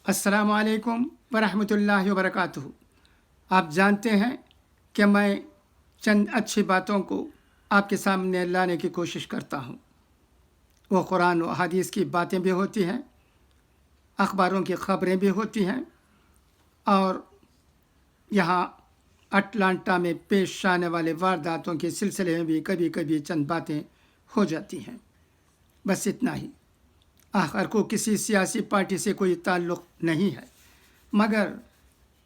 अस्सलामु अलैकुम वरहमतुल्लाहि वबरकातुहू। आप जानते हैं कि मैं चंद अच्छी बातों को आपके सामने लाने की कोशिश करता हूँ। वो कुरान और हदीस की बातें भी होती हैं, अखबारों की ख़बरें भी होती हैं, और यहाँ अटलांटा में पेश आने वाले वारदातों के सिलसिले में भी कभी कभी चंद बातें हो जाती हैं। बस इतना ही। आखिर को किसी सियासी पार्टी से कोई ताल्लुक़ नहीं है, मगर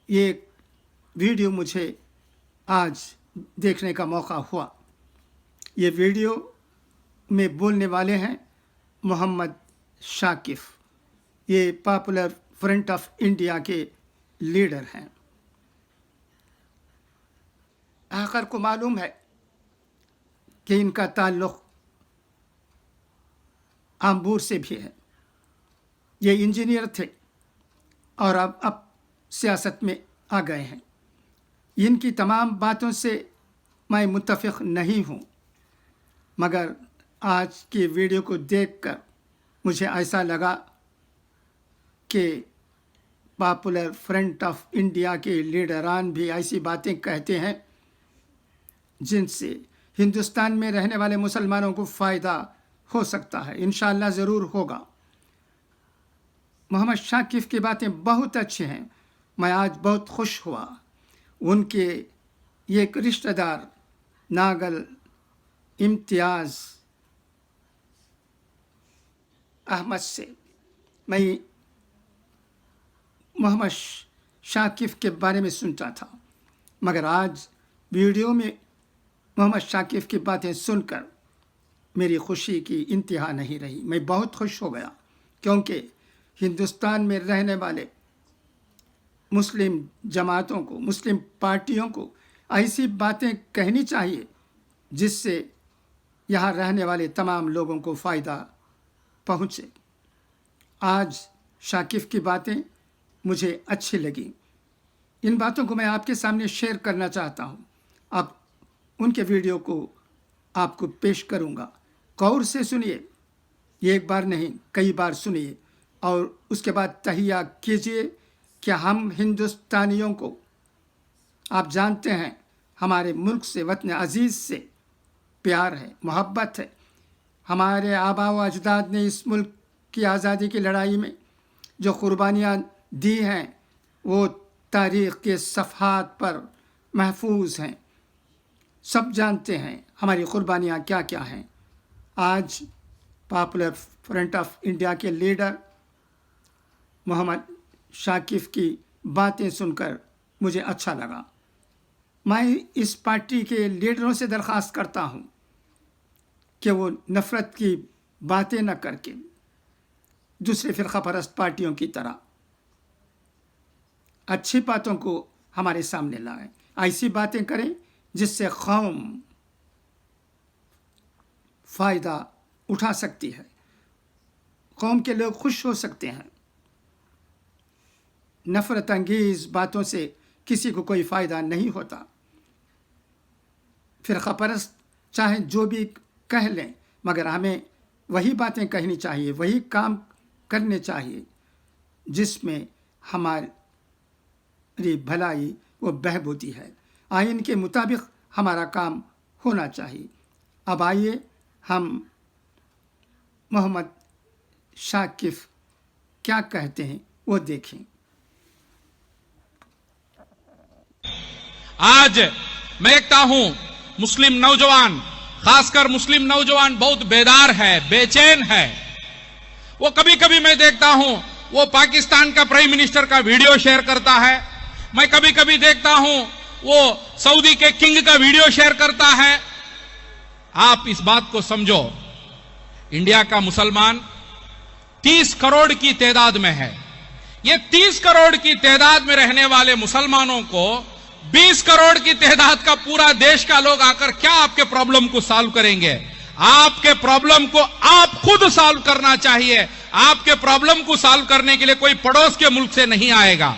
ये वीडियो मुझे आज देखने का मौका हुआ। ये वीडियो में बोलने वाले हैं मोहम्मद शाकिफ। ये पॉपुलर फ्रंट ऑफ इंडिया के लीडर हैं। आखिर को मालूम है कि इनका ताल्लुक़ आम्बूर से भी है। ये इंजीनियर थे और अब सियासत में आ गए हैं। इनकी तमाम बातों से मैं मुत्तफ़िक़ नहीं हूँ, मगर आज की वीडियो को देखकर मुझे ऐसा लगा कि पॉपुलर फ्रंट ऑफ इंडिया के लीडरान भी ऐसी बातें कहते हैं जिनसे हिंदुस्तान में रहने वाले मुसलमानों को फ़ायदा हो सकता है। इंशाअल्लाह ज़रूर होगा। मोहम्मद शाकिफ की बातें बहुत अच्छी हैं। मैं आज बहुत खुश हुआ उनके एक रिश्तेदार नागल इम्तियाज़ अहमद से मैं मोहम्मद शाकिफ के बारे में सुनता था, मगर आज वीडियो में मोहम्मद शाकिफ की बातें सुनकर मेरी खुशी की इंतहा नहीं रही। मैं बहुत खुश हो गया, क्योंकि हिंदुस्तान में रहने वाले मुस्लिम जमातों को, मुस्लिम पार्टियों को ऐसी बातें कहनी चाहिए जिससे यहाँ रहने वाले तमाम लोगों को फ़ायदा पहुँचे। आज शाकिफ की बातें मुझे अच्छी लगी। इन बातों को मैं आपके सामने शेयर करना चाहता हूँ। अब उनके वीडियो को आपको पेश करूँगा। गौर से सुनिए, एक बार नहीं कई बार सुनिए, और उसके बाद तहिया कीजिए कि हम हिंदुस्तानियों को, आप जानते हैं हमारे मुल्क से, वतन अज़ीज़ से प्यार है, मोहब्बत है। हमारे आबा व अजदाद ने इस मुल्क की आज़ादी की लड़ाई में जो कुर्बानियाँ दी हैं वो तारीख़ के सफ़हात पर महफूज हैं। सब जानते हैं हमारी कुर्बानियाँ क्या क्या हैं। आज पॉपुलर फ्रंट ऑफ इंडिया के लीडर मोहम्मद शाकिफ की बातें सुनकर मुझे अच्छा लगा। मैं इस पार्टी के लीडरों से दरख्वास्त करता हूँ कि वो नफ़रत की बातें न करके दूसरे फ़िरक़ा परस्त पार्टियों की तरह अच्छी बातों को हमारे सामने लाएं। ऐसी बातें करें जिससे कौम फ़ायदा उठा सकती है, कौम के लोग खुश हो सकते हैं। नफ़रत अंगेज़ बातों से किसी को कोई फ़ायदा नहीं होता। फ़िरक़ा परस्त चाहे जो भी कह लें, मगर हमें वही बातें कहनी चाहिए, वही काम करने चाहिए जिसमें हमारी भलाई व बहबूदी है। आइन के मुताबिक हमारा काम होना चाहिए। अब आइए हम मोहम्मद शाकिफ क्या कहते हैं वो देखें। आज मैं देखता हूं मुस्लिम नौजवान, खासकर मुस्लिम नौजवान बहुत बेदार है, बेचैन है। वो कभी कभी मैं देखता हूं वो पाकिस्तान का प्राइम मिनिस्टर का वीडियो शेयर करता है। मैं कभी कभी देखता हूं वो सऊदी के किंग का वीडियो शेयर करता है। आप इस बात को समझो, इंडिया का मुसलमान 30 करोड़ की तादाद में है। ये 30 करोड़ की तादाद में रहने वाले मुसलमानों को 20 करोड़ की तादाद का पूरा देश का लोग आकर क्या आपके प्रॉब्लम को सॉल्व करेंगे? आपके प्रॉब्लम को आप खुद सॉल्व करना चाहिए। आपके प्रॉब्लम को सॉल्व करने के लिए कोई पड़ोस के मुल्क से नहीं आएगा।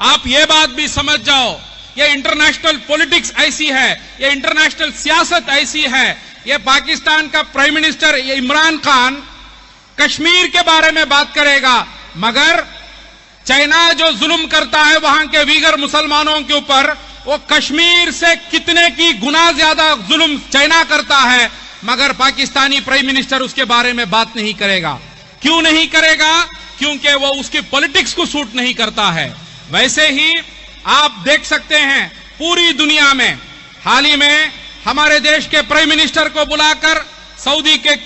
आप ये बात भी समझ जाओ, ये इंटरनेशनल पॉलिटिक्स ऐसी है, ये इंटरनेशनल सियासत ऐसी है। ये पाकिस्तान का प्राइम मिनिस्टर इमरान खान कश्मीर के बारे में बात करेगा, मगर चाइना जो जुल्म करता है वहां के वीगर मुसलमानों के ऊपर, वो कश्मीर से कितने की गुना ज्यादा जुल्म चाइना करता है, मगर पाकिस्तानी प्राइम मिनिस्टर उसके बारे में बात नहीं करेगा। क्यों नहीं करेगा? क्योंकि वो उसकी पॉलिटिक्स को सूट नहीं करता है। वैसे ही आप देख सकते हैं पूरी दुनिया में हाल ही में हमारे देश के प्राइम मिनिस्टर को बुलाकर सऊदी के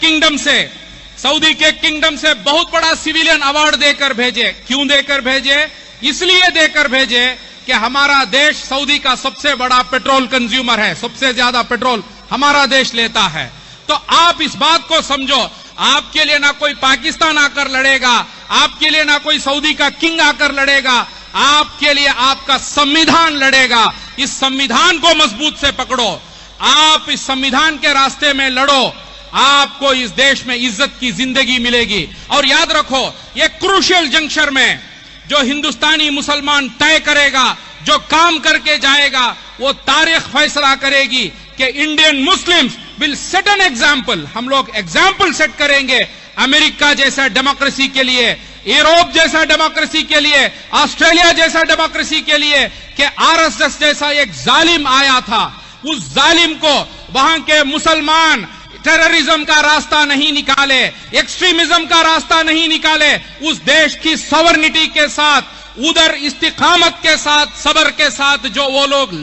किंगडम से बहुत बड़ा सिविलियन अवार्ड देकर भेजे। क्यों देकर भेजे? इसलिए देकर भेजे कि हमारा देश सऊदी का सबसे बड़ा पेट्रोल कंज्यूमर है, सबसे ज्यादा पेट्रोल हमारा देश लेता है। तो आप इस बात को समझो, आपके लिए ना कोई पाकिस्तान आकर लड़ेगा, आपके लिए ना कोई सऊदी का किंग आकर लड़ेगा, आपके लिए आपका संविधान लड़ेगा। इस संविधान को मजबूत से पकड़ो, आप इस संविधान के रास्ते में लड़ो, आपको इस देश में इज्जत की जिंदगी मिलेगी। और याद रखो, ये क्रूशियल जंक्शन में जो हिंदुस्तानी मुसलमान तय करेगा, जो काम करके जाएगा, वो तारीख फैसला करेगी कि Indian Muslims will set an example. हम लोग एग्जाम्पल सेट करेंगे अमेरिका जैसा डेमोक्रेसी के लिए, यूरोप जैसा डेमोक्रेसी के लिए, ऑस्ट्रेलिया जैसा डेमोक्रेसी के लिए, कि आरएसएस जैसा एक जालिम आया था, उस जालिम को वहां के मुसलमान टेररिज्म का रास्ता नहीं निकाले, एक्सट्रीमिज्म का रास्ता नहीं निकाले, उस देश की सॉवरेनिटी के साथ, उधर इस्तिकामत के साथ, सब्र के साथ जो वो लोग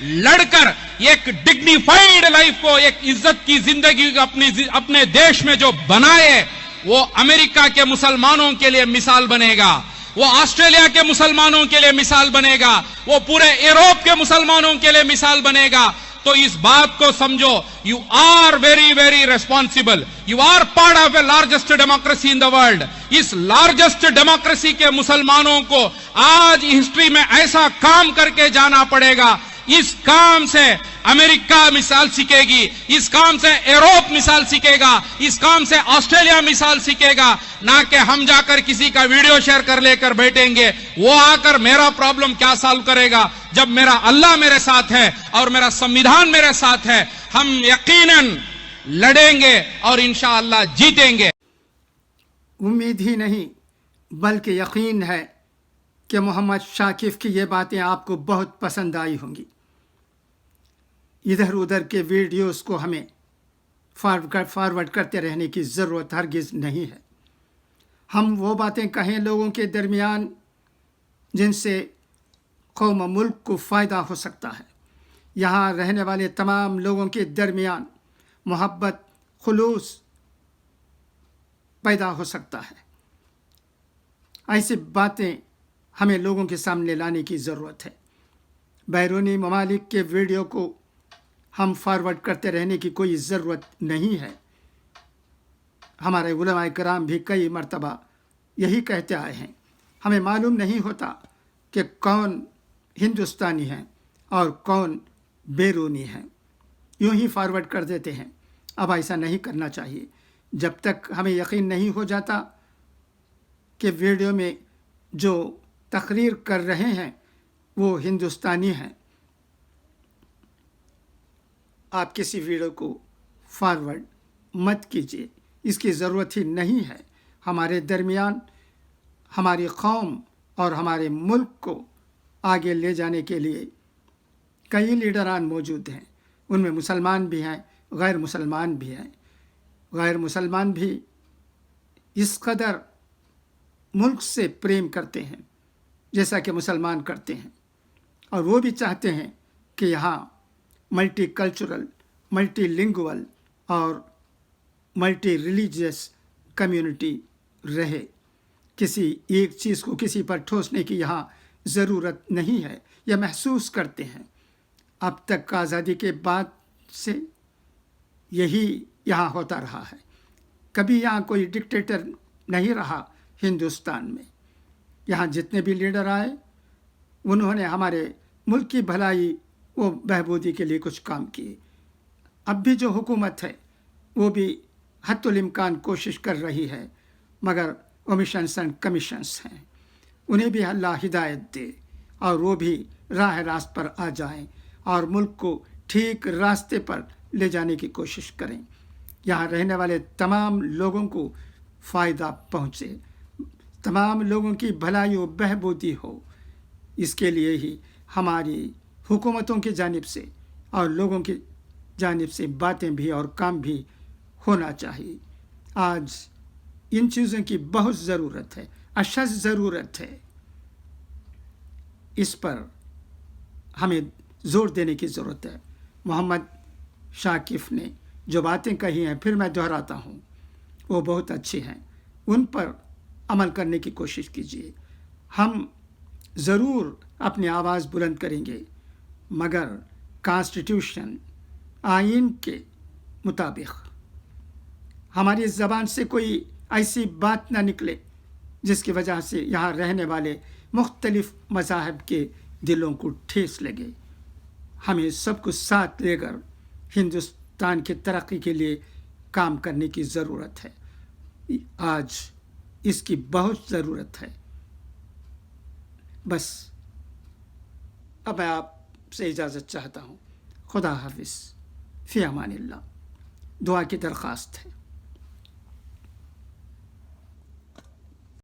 लड़कर एक डिग्निफाइड लाइफ को, एक इज्जत की जिंदगी अपने देश में जो बनाए, वो अमेरिका के मुसलमानों के लिए मिसाल बनेगा, वो ऑस्ट्रेलिया के मुसलमानों के लिए मिसाल बनेगा, वो पूरे यूरोप के मुसलमानों के लिए मिसाल बनेगा। तो इस बात को समझो, you are very very responsible, you are part of a largest democracy in the world. इस लार्जेस्ट डेमोक्रेसी के मुसलमानों को आज हिस्ट्री में ऐसा काम करके जाना पड़ेगा। इस काम से अमेरिका मिसाल सीखेगी, इस काम से यूरोप मिसाल सीखेगा, इस काम से ऑस्ट्रेलिया मिसाल सीखेगा, ना कि हम जाकर किसी का वीडियो शेयर कर लेकर बैठेंगे, वो आकर मेरा प्रॉब्लम क्या सॉल्व करेगा, जब मेरा अल्लाह मेरे साथ है और मेरा संविधान मेरे साथ है। हम यकीनन लड़ेंगे और इंशाअल्लाह जीतेंगे। उम्मीद ही नहीं बल्कि यकीन है कि मोहम्मद शाकिब की ये बातें आपको बहुत पसंद आई होंगी। इधर उधर के वीडियोस को हमें फॉरवर्ड करते रहने की ज़रूरत हरगिज़ नहीं है। हम वो बातें कहें लोगों के दरमियान जिनसे कौम मुल्क को फ़ायदा हो सकता है। यहाँ रहने वाले तमाम लोगों के दरमियान मोहब्बत, खुलूस पैदा हो सकता है। ऐसी बातें हमें लोगों के सामने लाने की ज़रूरत है। बैरूनी ममालिक के वीडियो को हम फॉरवर्ड करते रहने की कोई ज़रूरत नहीं है। हमारे उलमाए कराम भी कई मर्तबा यही कहते आए हैं, हमें मालूम नहीं होता कि कौन हिंदुस्तानी है और कौन बैरूनी है, यूं ही फॉरवर्ड कर देते हैं। अब ऐसा नहीं करना चाहिए। जब तक हमें यकीन नहीं हो जाता कि वीडियो में जो तकरीर कर रहे हैं वो हिंदुस्तानी हैं, आप किसी वीडियो को फॉरवर्ड मत कीजिए। इसकी ज़रूरत ही नहीं है। हमारे दरमियान हमारी कौम और हमारे मुल्क को आगे ले जाने के लिए कई लीडरान मौजूद हैं। उनमें मुसलमान भी हैं, गैर मुसलमान भी हैं। गैर मुसलमान भी इस कदर मुल्क से प्रेम करते हैं जैसा कि मुसलमान करते हैं, और वो भी चाहते हैं कि यहाँ मल्टी कल्चरल, मल्टी लिंगुअल और मल्टी रिलीजियस कम्युनिटी रहे। किसी एक चीज़ को किसी पर ठोसने की यहाँ ज़रूरत नहीं है। यह महसूस करते हैं। अब तक का आज़ादी के बाद से यही यहाँ होता रहा है। कभी यहाँ कोई डिक्टेटर नहीं रहा हिंदुस्तान में। यहाँ जितने भी लीडर आए उन्होंने हमारे मुल्क की भलाई वो बहबूदी के लिए कुछ काम किए। अब भी जो हुकूमत है वो भी हत्तुल इम्कान कोशिश कर रही है, मगर ओमिशंस एंड कमीशंस हैं। उन्हें भी अल्लाह हिदायत दे और वो भी राह रास्त पर आ जाएं और मुल्क को ठीक रास्ते पर ले जाने की कोशिश करें। यहाँ रहने वाले तमाम लोगों को फ़ायदा पहुँचे। तमाम लोगों की भलाई व बहबूदी हो, इसके लिए ही हमारी हुकूमतों की जानिब से और लोगों की जानिब से बातें भी और काम भी होना चाहिए। आज इन चीज़ों की बहुत ज़रूरत है, अशद ज़रूरत है। इस पर हमें ज़ोर देने की ज़रूरत है। मोहम्मद शाकिफ ने जो बातें कही हैं, फिर मैं दोहराता हूँ, वो बहुत अच्छी हैं। उन पर अमल करने की कोशिश कीजिए। हम ज़रूर अपनी आवाज़ बुलंद करेंगे, मगर कॉन्स्टिट्यूशन आइन के मुताबिक हमारी ज़बान से कोई ऐसी बात ना निकले जिसकी वजह से यहाँ रहने वाले मुख्तलिफ मज़ाहब के दिलों को ठेस लगे। हमें सब कुछ साथ लेकर हिंदुस्तान की तरक्की के लिए काम करने की ज़रूरत है। आज इसकी बहुत ज़रूरत है। बस अब मैं आपसे इजाज़त चाहता हूँ। खुदा हाफिज़, फ़ी अमानिल्लाह। दुआ की दरख्वास्त है।